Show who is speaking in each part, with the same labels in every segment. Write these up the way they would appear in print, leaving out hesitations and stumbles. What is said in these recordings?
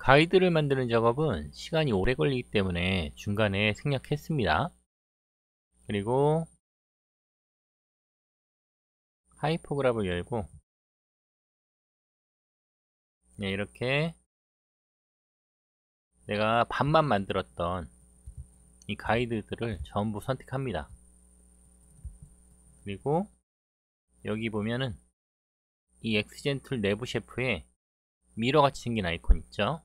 Speaker 1: 가이드를 만드는 작업은 시간이 오래 걸리기 때문에 중간에 생략했습니다. 그리고 하이퍼그래프를 열고 이렇게 내가 반만 만들었던 이 가이드들을 전부 선택합니다. 그리고 여기 보면은 이 엑스젠툴 내부 셰프에 미러같이 생긴 아이콘 있죠.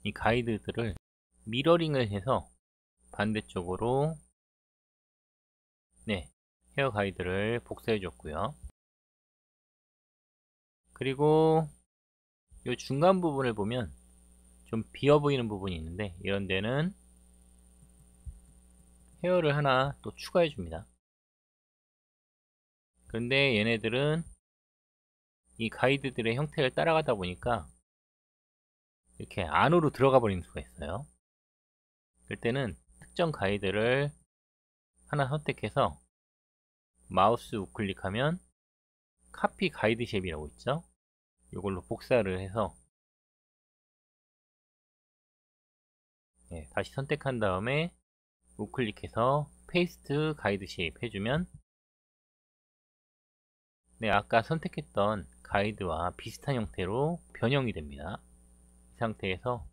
Speaker 1: 이 가이드들을 미러링을 해서 반대쪽으로 헤어 가이드를 복사해 줬고요. 그리고 이 중간 부분을 보면 좀 비어 보이는 부분이 있는데 이런 데는 헤어를 하나 또 추가해 줍니다. 그런데 얘네들은 이 가이드들의 형태를 따라가다 보니까 이렇게 안으로 들어가 버리는 수가 있어요. 그럴 때는 특정 가이드를 하나 선택해서 마우스 우클릭하면 카피 가이드 쉐입이라고 있죠. 이걸로 복사를 해서 다시 선택한 다음에 우클릭해서 페이스트 가이드 쉐입 해주면 아까 선택했던 가이드와 비슷한 형태로 변형이 됩니다. 이 상태에서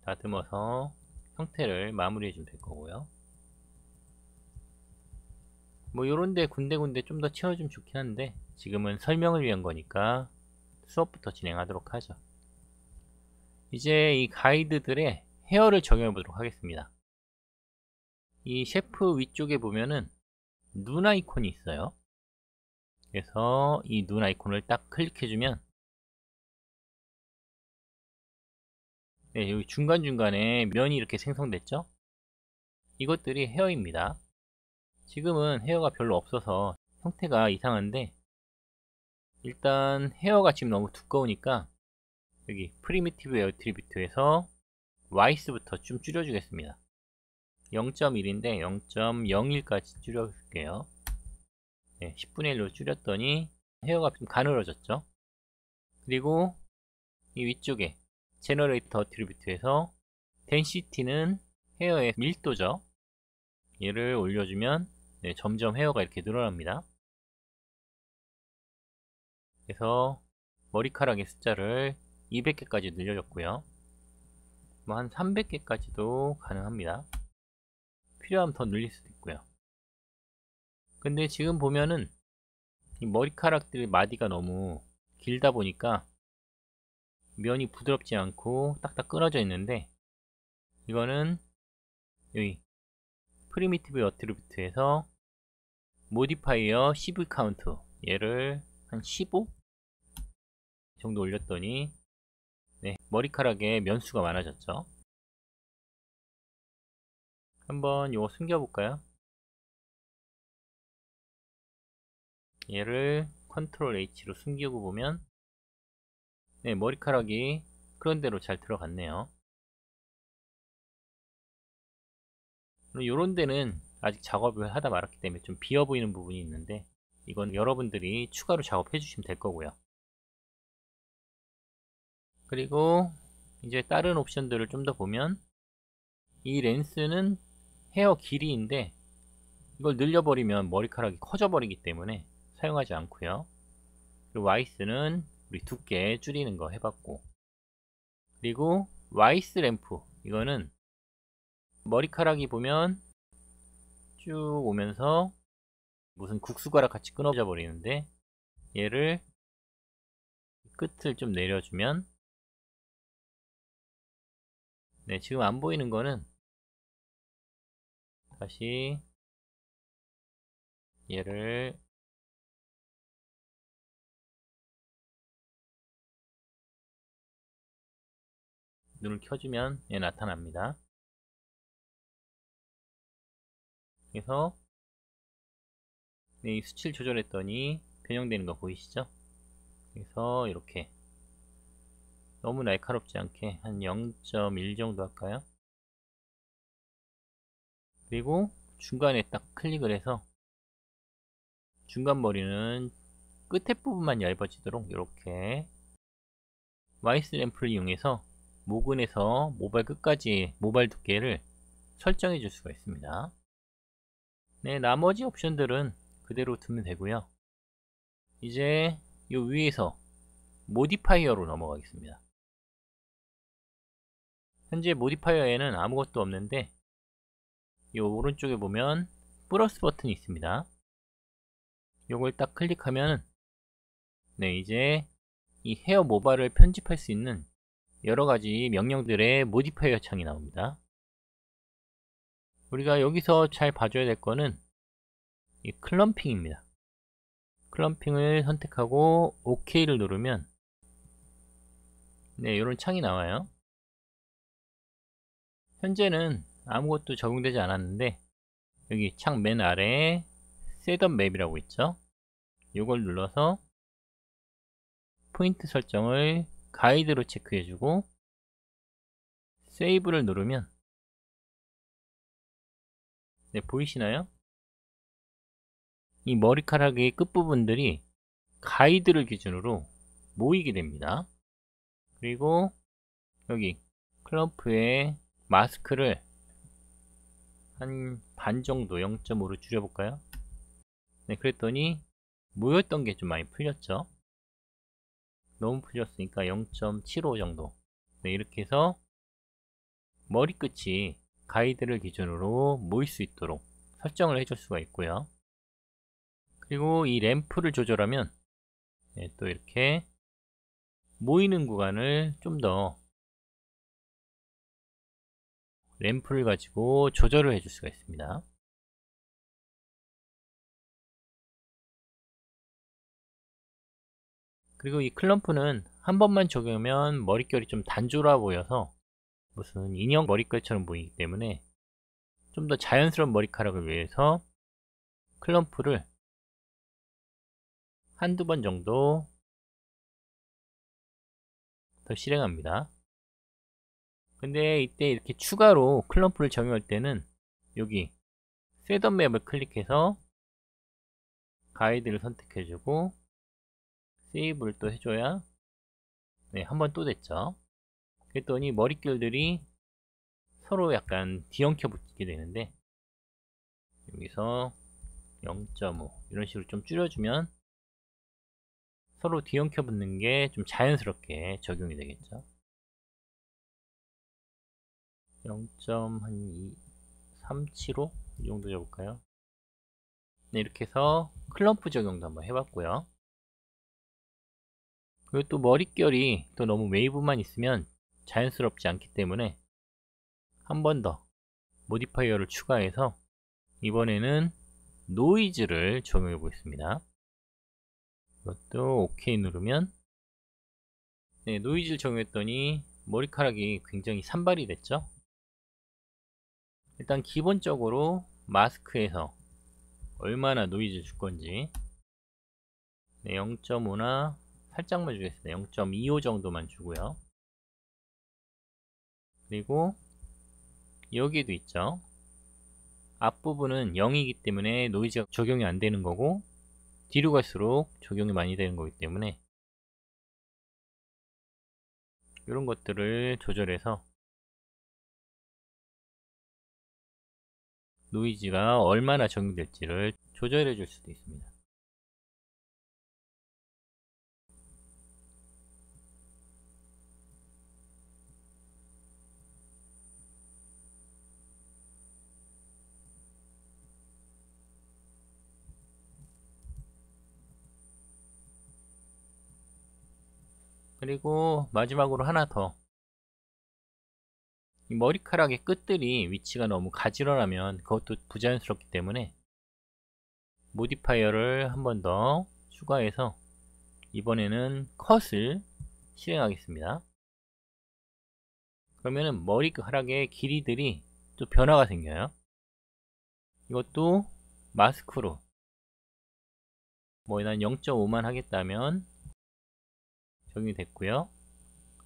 Speaker 1: 다듬어서 형태를 마무리해 주면 될 거고요. 뭐 요런데 군데군데 좀 더 채워주면 좋긴 한데 지금은 설명을 위한 거니까 수업부터 진행하도록 하죠. 이제 이 가이드들의 헤어를 적용해 보도록 하겠습니다. 이 셰프 위쪽에 보면은 눈 아이콘이 있어요. 그래서 이 눈 아이콘을 딱 클릭해 주면 여기 중간중간에 면이 이렇게 생성됐죠. 이것들이 헤어입니다. 지금은 헤어가 별로 없어서 형태가 이상한데 일단 헤어가 지금 너무 두꺼우니까 여기 프리미티브 애트리뷰트에서 와이스부터 좀 줄여주겠습니다. 0.1인데 0.01까지 줄여줄게요. 10분의 1로 줄였더니 헤어가 좀 가늘어졌죠. 그리고 이 위쪽에 제너레이터 어트리뷰트에서 덴시티는 헤어의 밀도죠. 얘를 올려주면 점점 헤어가 이렇게 늘어납니다. 그래서 머리카락의 숫자를 200개까지 늘려줬고요. 뭐 한 300개까지도 가능합니다. 필요하면 더 늘릴 수도 있고요. 근데 지금 보면은 이 머리카락들 마디가 너무 길다 보니까 면이 부드럽지 않고 딱딱 끊어져 있는데 이거는 여기 프리미티브 어트리뷰트에서 모디파이어 CV 카운트 얘를 한 15 정도 올렸더니 머리카락에 면수가 많아졌죠. 한번 이거 숨겨 볼까요? 얘를 컨트롤 H로 숨기고 보면 머리카락이 그런대로 잘 들어갔네요. 요런 데는 아직 작업을 하다 말았기 때문에 좀 비어 보이는 부분이 있는데 이건 여러분들이 추가로 작업해 주시면 될 거고요. 그리고 이제 다른 옵션들을 좀 더 보면 이 렌스는 헤어 길이인데 이걸 늘려버리면 머리카락이 커져 버리기 때문에 사용하지 않고요. 그리고 와이스는 우리 두께 줄이는 거 해봤고, 그리고 와이스 램프 이거는 머리카락이 보면 쭉 오면서 무슨 국수가락 같이 끊어져 버리는데 얘를 끝을 좀 내려주면 지금 안 보이는 거는 다시 얘를 눈을 켜주면 얘 나타납니다. 그래서 이 수치를 조절했더니 변형되는 거 보이시죠? 그래서 이렇게 너무 날카롭지 않게 한 0.1 정도 할까요? 그리고 중간에 딱 클릭을 해서 중간 머리는 끝에 부분만 얇아지도록 이렇게 와이스 램프를 이용해서 모근에서 모발 끝까지 모발 두께를 설정해 줄 수가 있습니다. 네, 나머지 옵션들은 그대로 두면 되고요. 이제 이 위에서 모디파이어로 넘어가겠습니다. 현재 모디파이어에는 아무것도 없는데 이 오른쪽에 보면 플러스 버튼이 있습니다. 요걸 딱 클릭하면 네, 이제 이 헤어 모발을 편집할 수 있는 여러가지 명령들의 모디파이어 창이 나옵니다. 우리가 여기서 잘 봐줘야 될 거는 이 클럼핑입니다. 클럼핑을 선택하고 OK를 누르면 네, 이런 창이 나와요. 현재는 아무것도 적용되지 않았는데 여기 창 맨 아래에 셋업 맵이라고 있죠. 이걸 눌러서 포인트 설정을 가이드로 체크해주고 세이브를 누르면 네, 보이시나요? 이 머리카락의 끝부분들이 가이드를 기준으로 모이게 됩니다. 그리고 여기 클럼프의 마스크를 한 반 정도 0.5로 줄여볼까요? 네, 그랬더니 모였던 게 좀 많이 풀렸죠. 너무 풀렸으니까 0.75 정도. 네, 이렇게 해서 머리끝이 가이드를 기준으로 모일 수 있도록 설정을 해줄 수가 있고요. 그리고 이 램프를 조절하면 네, 또 이렇게 모이는 구간을 좀 더 램프를 가지고 조절을 해줄 수가 있습니다. 그리고 이 클럼프는 한 번만 적용하면 머릿결이 좀 단조로워 보여서 무슨 인형 머릿결처럼 보이기 때문에 좀 더 자연스러운 머리카락을 위해서 클럼프를 한두 번 정도 더 실행합니다. 근데 이때 이렇게 추가로 클럼프를 적용할 때는 여기 셋업 맵을 클릭해서 가이드를 선택해주고 세이브를 또 해줘야 네, 한 번 또 됐죠. 그랬더니 머릿결들이 서로 약간 뒤엉켜 붙게 되는데 여기서 0.5 이런 식으로 좀 줄여주면 서로 뒤엉켜 붙는 게 좀 자연스럽게 적용이 되겠죠. 0.375 이 정도 적을까요? 네, 이렇게 해서 클럼프 적용도 한번 해봤고요. 그리고 또 머릿결이 또 너무 웨이브만 있으면 자연스럽지 않기 때문에 한 번 더 모디파이어를 추가해서 이번에는 노이즈를 적용해 보겠습니다. 이것도 OK 누르면 네, 노이즈를 적용했더니 머리카락이 굉장히 산발이 됐죠. 일단 기본적으로 마스크에서 얼마나 노이즈를 줄 건지 네, 0.5나 살짝만 주겠습니다. 0.25 정도만 주고요. 그리고 여기도 있죠. 앞부분은 0이기 때문에 노이즈가 적용이 안 되는 거고 뒤로 갈수록 적용이 많이 되는 거기 때문에 이런 것들을 조절해서 노이즈가 얼마나 적용될지를 조절해 줄 수도 있습니다. 그리고 마지막으로 하나 더. 이 머리카락의 끝들이 위치가 너무 가지런하면 그것도 부자연스럽기 때문에 모디파이어를 한 번 더 추가해서 이번에는 컷을 실행하겠습니다. 그러면은 머리카락의 길이들이 또 변화가 생겨요. 이것도 마스크로 뭐 난 0.5만 하겠다면 적용이 됐고요.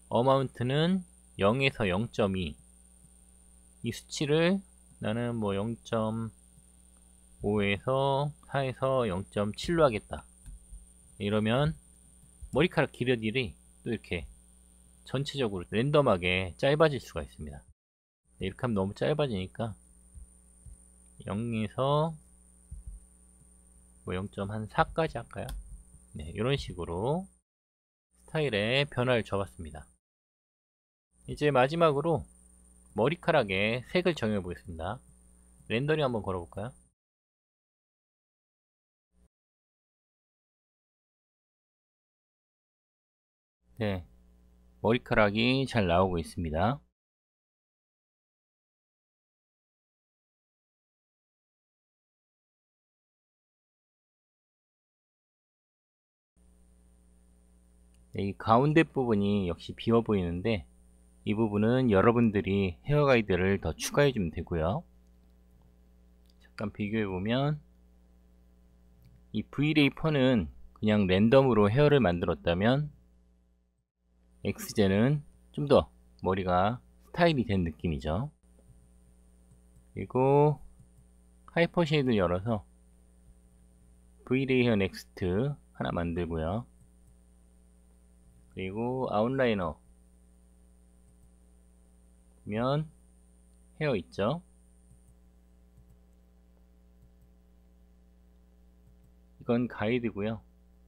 Speaker 1: 어마운트는 0에서 0.2 이 수치를 나는 뭐 5에서 4에서 0.7로 하겠다. 이러면 머리카락 길이들이 또 이렇게 전체적으로 랜덤하게 짧아질 수가 있습니다. 이렇게 하면 너무 짧아지니까 0에서 뭐 0.4까지 할까요? 네, 이런 식으로 스타일의 변화를 줘봤습니다. 이제 마지막으로 머리카락에 색을 정해 보겠습니다. 렌더링 한번 걸어볼까요? 네, 머리카락이 잘 나오고 있습니다. 네, 이 가운데 부분이 역시 비어 보이는데 이 부분은 여러분들이 헤어 가이드를 더 추가해 주면 되고요. 잠깐 비교해 보면 이 Vray 펀은 그냥 랜덤으로 헤어를 만들었다면 엑스젠은 좀 더 머리가 스타일이 된 느낌이죠. 그리고 하이퍼 쉐이드를 열어서 Vray 헤어 넥스트 하나 만들고요. 그리고 아웃라이너 보면 헤어 있죠. 이건 가이드고요.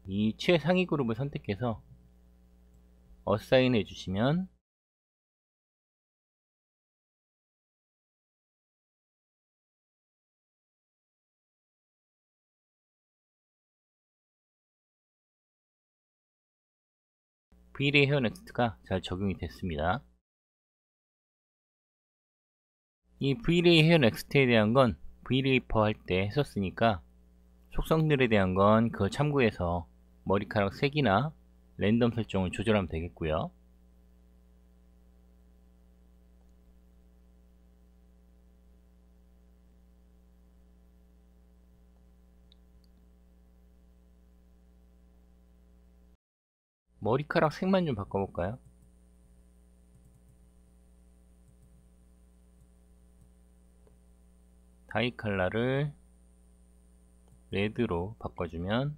Speaker 1: 이 최상위 그룹을 선택해서 어사인 해주시면 Vray 헤어 넥스트가 잘 적용이 됐습니다. 이 Vray 헤어 넥스트에 대한 건 V레이퍼 할 때 했었으니까 속성들에 대한 건 그걸 참고해서 머리카락 색이나 랜덤 설정을 조절하면 되겠고요. 머리카락 색만 좀 바꿔볼까요? 다이 컬러를 레드로 바꿔주면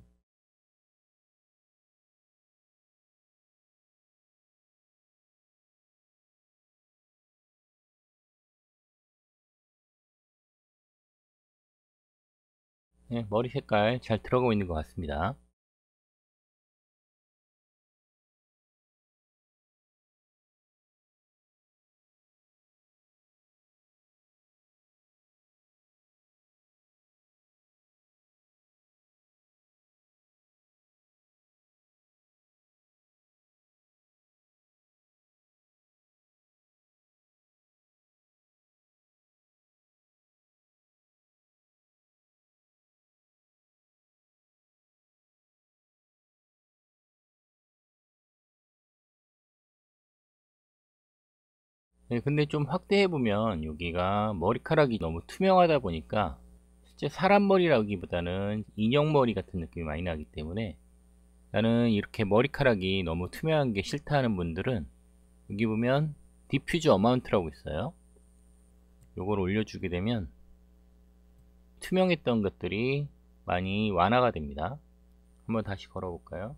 Speaker 1: 네, 머리 색깔 잘 들어가고 있는 것 같습니다. 네, 근데 좀 확대해보면 여기가 머리카락이 너무 투명하다 보니까 실제 사람 머리라기보다는 인형 머리 같은 느낌이 많이 나기 때문에 나는 이렇게 머리카락이 너무 투명한 게 싫다 하는 분들은 여기 보면 디퓨즈 어마운트라고 있어요. 요걸 올려주게 되면 투명했던 것들이 많이 완화가 됩니다. 한번 다시 걸어볼까요?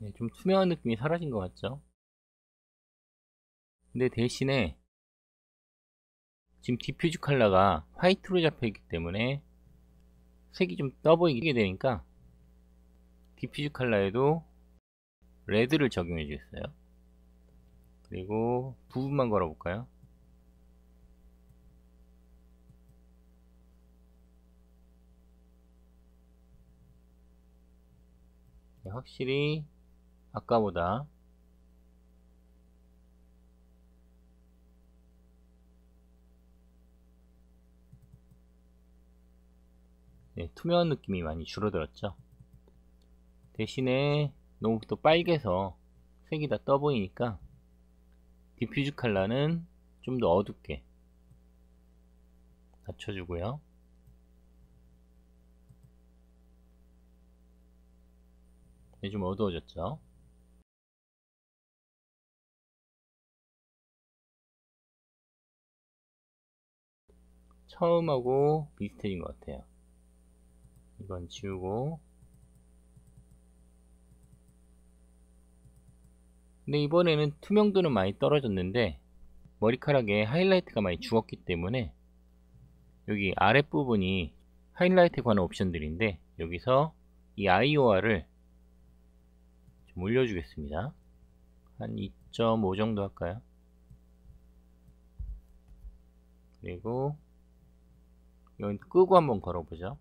Speaker 1: 네, 좀 투명한 느낌이 사라진 것 같죠? 근데 대신에 지금 디퓨즈 컬러가 화이트로 잡혀 있기 때문에 색이 좀 떠보이게 되니까 디퓨즈 컬러에도 레드를 적용해 주겠어요. 그리고 부분만 걸어 볼까요? 네, 확실히 아까보다 네, 투명한 느낌이 많이 줄어들었죠. 대신에 너무 또 빨개서 색이 다 떠 보이니까 디퓨즈 컬러는 좀 더 어둡게 낮춰주고요. 네, 좀 어두워졌죠. 처음하고 비슷해진 것 같아요. 이건 지우고, 근데 이번에는 투명도는 많이 떨어졌는데 머리카락에 하이라이트가 많이 죽었기 때문에 여기 아랫부분이 하이라이트에 관한 옵션들인데 여기서 이 IOR을 좀 올려주겠습니다. 한 2.5 정도 할까요? 그리고 이건 끄고 한번 걸어보죠.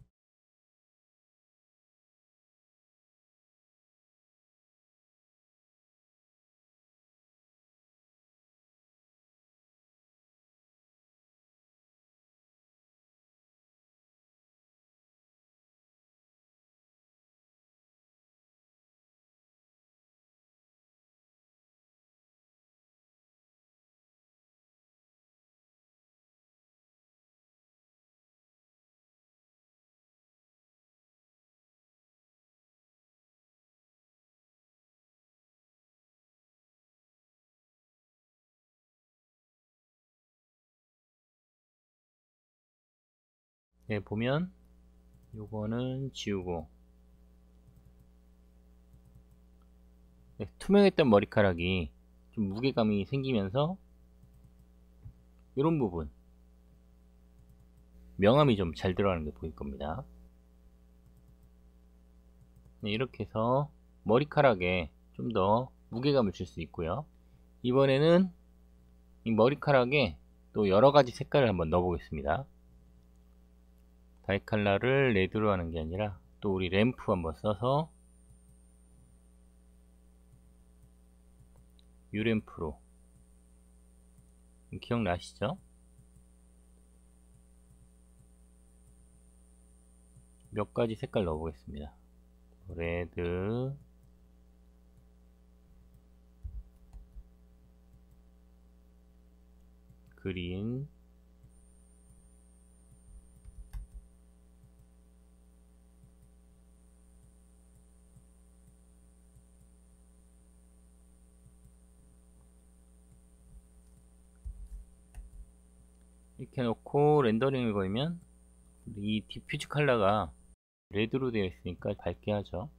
Speaker 1: 네, 보면 요거는 지우고, 네, 투명했던 머리카락이 좀 무게감이 생기면서 이런 부분 명암이 좀 잘 들어가는 게 보일 겁니다. 네, 이렇게 해서 머리카락에 좀 더 무게감을 줄 수 있고요. 이번에는 이 머리카락에 또 여러가지 색깔을 한번 넣어 보겠습니다. 다이칼라를 레드로 하는 게 아니라 또 우리 램프 한번 써서 U램프로, 기억나시죠? 몇 가지 색깔 넣어 보겠습니다. 레드, 그린, 이렇게 놓고 렌더링을 걸면 이 디퓨즈 컬러가 레드로 되어 있으니까 밝게 하죠.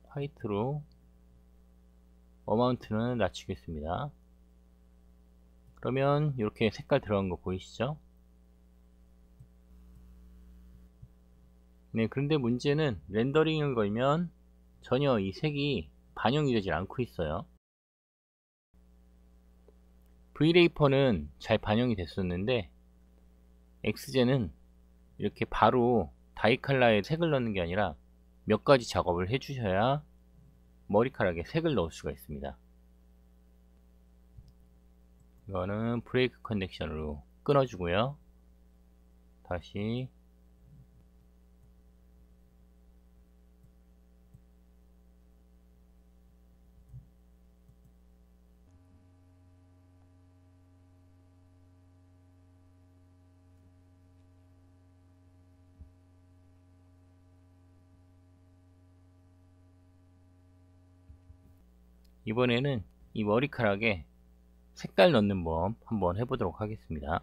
Speaker 1: 화이트로 어마운트는 낮추겠습니다. 그러면 이렇게 색깔 들어간 거 보이시죠? 네, 그런데 문제는 렌더링을 걸면 전혀 이 색이 반영이 되질 않고 있어요. V레이퍼는 잘 반영이 됐었는데 엑스젠은 이렇게 바로 다이칼라에 색을 넣는 게 아니라 몇 가지 작업을 해 주셔야 머리카락에 색을 넣을 수가 있습니다. 이거는 브레이크 커넥션으로 끊어주고요. 다시 이번에는 이 머리카락에 색깔 넣는 법 한번 해보도록 하겠습니다.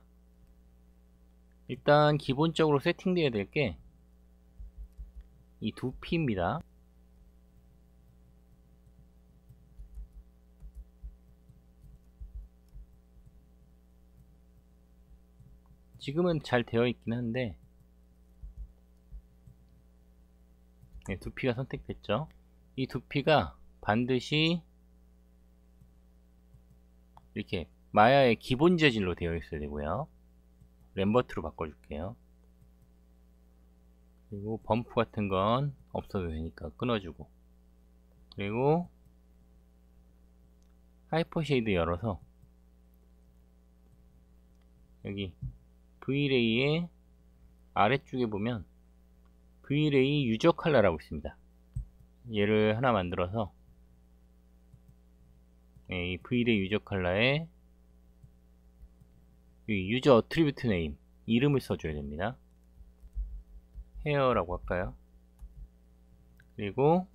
Speaker 1: 일단 기본적으로 세팅되어야 될 게 이 두피입니다. 지금은 잘 되어 있긴 한데 네, 두피가 선택됐죠. 이 두피가 반드시 이렇게 마야의 기본 재질로 되어 있어야 되고요. 램버트로 바꿔줄게요. 그리고 범프 같은 건 없어도 되니까 끊어주고, 그리고 하이퍼 쉐이드 열어서 여기 V레이의 아래쪽에 보면 V-Ray 유저 컬러라고 있습니다. 얘를 하나 만들어서 이 V-Ray 유저 컬러에 유저 어트리뷰트 네임 이름을 써줘야 됩니다. 헤어라고 할까요? 그리고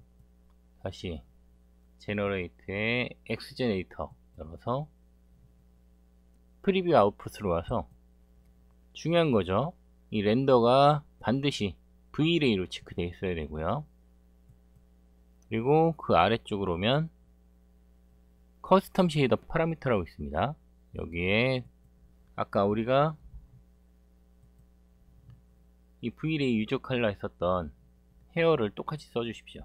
Speaker 1: 다시 제너레이트의 엑스제네이터 열어서 프리뷰 아웃풋으로 와서 중요한 거죠. 이 렌더가 반드시 V-Ray로 체크되어 있어야 되고요. 그리고 그 아래쪽으로 오면 커스텀 쉐이더 파라미터라고 있습니다. 여기에 아까 우리가 이 V-Ray 유저 컬러에 썼던 헤어를 똑같이 써주십시오.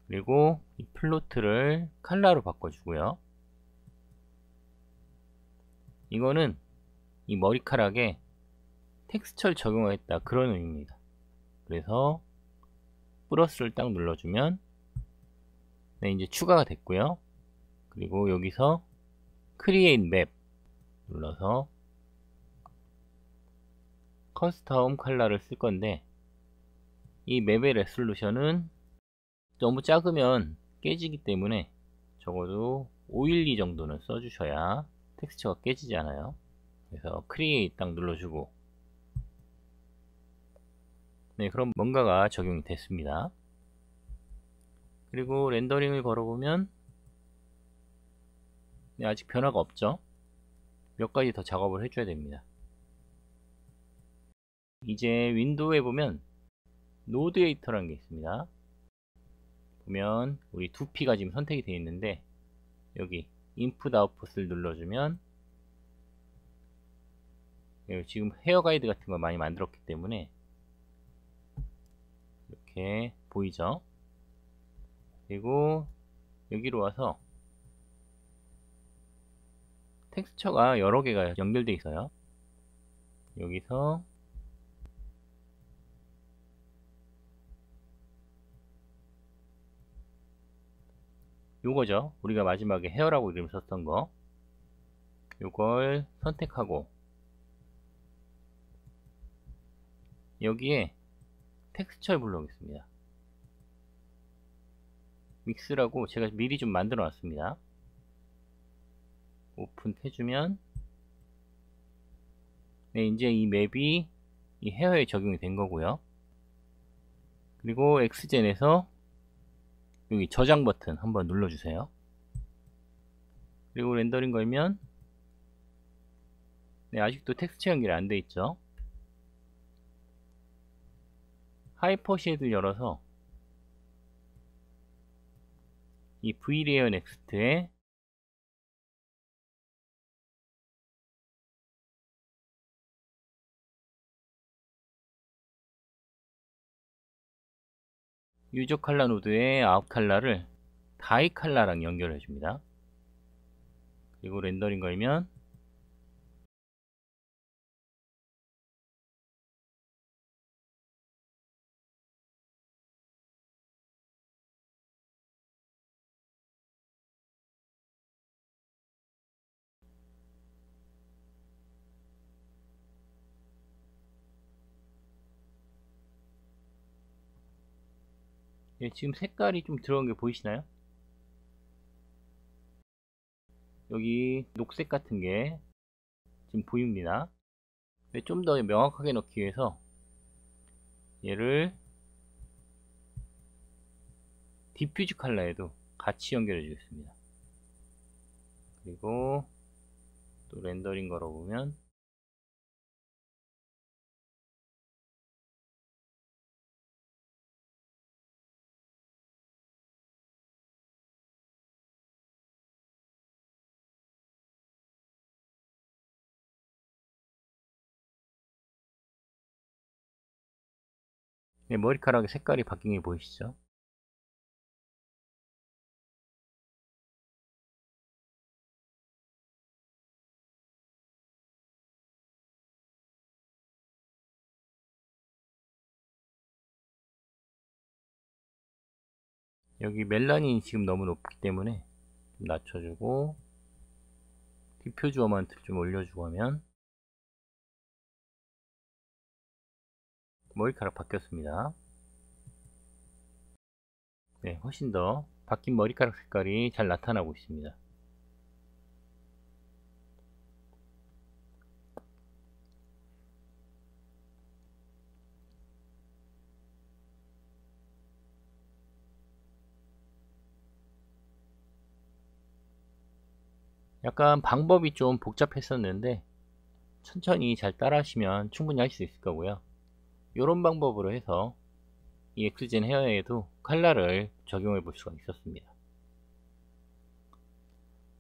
Speaker 1: 그리고 이 플로트를 컬러로 바꿔주고요. 이거는 이 머리카락에 텍스처를 적용하겠다 그런 의미입니다. 그래서 플러스를 딱 눌러주면 네, 이제 추가가 됐고요. 그리고 여기서 Create Map 눌러서 커스텀 컬러를 쓸 건데 이 맵의 레솔루션은 너무 작으면 깨지기 때문에 적어도 512 정도는 써주셔야 텍스처가 깨지지 않아요. 그래서 Create 딱 눌러주고 네, 그럼 뭔가가 적용이 됐습니다. 그리고 렌더링을 걸어보면 네, 아직 변화가 없죠. 몇 가지 더 작업을 해줘야 됩니다. 이제 윈도우에 보면 노드 에디터라는 게 있습니다. 보면 우리 두피가 지금 선택이 되어 있는데 여기 인풋 아웃풋을 눌러주면 지금 헤어 가이드 같은 거 많이 만들었기 때문에 이렇게 보이죠. 그리고 여기로 와서 텍스처가 여러 개가 연결되어 있어요. 여기서 요거죠. 우리가 마지막에 헤어라고 이름 썼던 거 요걸 선택하고 여기에 텍스처를 불러오겠습니다. 믹스라고 제가 미리 좀 만들어 놨습니다. 오픈 해주면 네, 이제 이 맵이 이 헤어에 적용이 된 거고요. 그리고 엑스젠에서 여기 저장 버튼 한번 눌러주세요. 그리고 렌더링 걸면 네, 아직도 텍스처 연결이 안 돼 있죠. 하이퍼 쉐이드를 열어서 이 V-Layer Next에 유저 컬러 노드의 아웃 컬러를 다이 컬러랑 연결해 줍니다. 그리고 렌더링 걸면 예, 지금 색깔이 좀 들어간 게 보이시나요? 여기 녹색 같은 게 지금 보입니다. 좀 더 명확하게 넣기 위해서 얘를 디퓨즈 컬러에도 같이 연결해 주겠습니다. 그리고 또 렌더링 걸어보면 네, 머리카락의 색깔이 바뀐 게 보이시죠? 여기 멜라닌이 지금 너무 높기 때문에 좀 낮춰주고 디퓨즈 어마운트를 좀 올려주고 하면 머리카락 바뀌었습니다. 네, 훨씬 더 바뀐 머리카락 색깔이 잘 나타나고 있습니다. 약간 방법이 좀 복잡했었는데 천천히 잘 따라 하시면 충분히 할 수 있을 거고요. 이런 방법으로 해서 이 엑스젠 헤어에도 컬러를 적용해 볼 수가 있었습니다.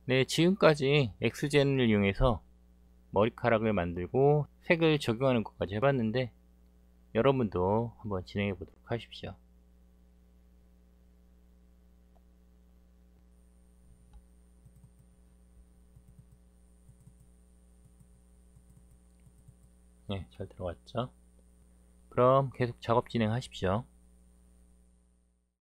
Speaker 1: 네, 지금까지 엑스젠을 이용해서 머리카락을 만들고 색을 적용하는 것까지 해봤는데 여러분도 한번 진행해 보도록 하십시오. 네, 잘 들어갔죠? 그럼 계속 작업 진행하십시오.